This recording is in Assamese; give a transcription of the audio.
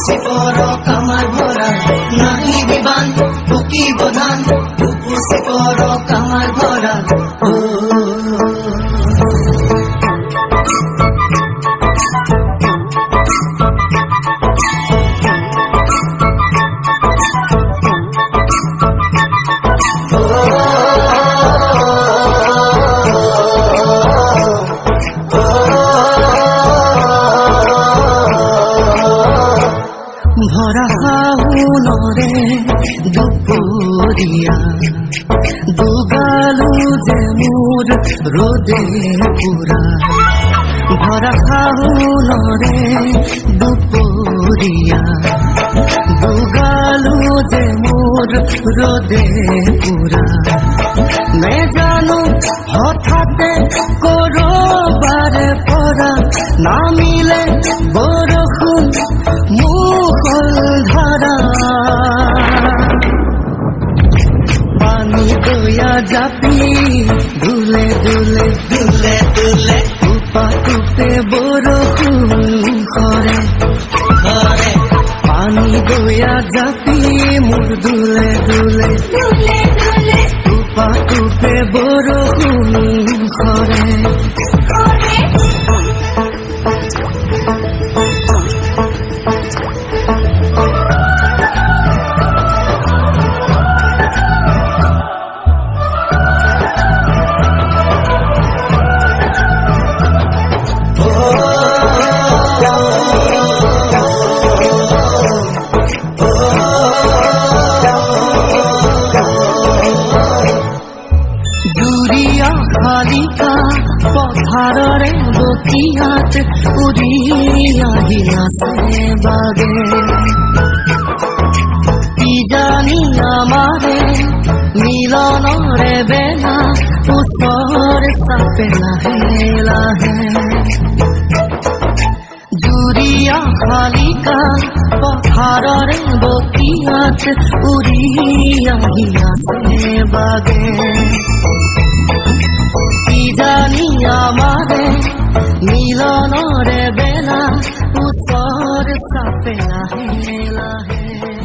উপচি পৰক আমাৰ ভঁৰাল নাহি বিবান পকিব ধান উপচি পৰক আমাৰ ভঁৰাল ভৰা শাওনৰে দুপৰীয়া দুগালো যে মোৰ ৰ'দে পুৰা ভৰা শাওনৰে দুপৰীয়া দুগালো যে মোৰ ৰ'দে পুৰা নেজানো হঠাতে কৰবাৰে পৰা নামিলে বৰষুণ মুখল ধাৰা পানী দয়া জাপি ধুলে ধুলে ধুলে ধুলে টুপে বৰষুণ কৰে কৰে পানী দয়া জাপি মোৰ ধুলে ধুলে ধুলে ধুলে টুপে বৰষুণ কৰে শালিকা পথাৰৰে বকিয়াত উৰি আহিলাছে বাগে কিজানি আমাৰে মিলনৰে বেলা ওচৰ চাপে লাহে লাহে জুৰিয়া শালিকা পথাৰৰে বকিয়াত উৰি আহিলাছে বাগে কিজানি আমাৰে মিলনৰে বেলা ওচৰ চাপে লাহে লাহে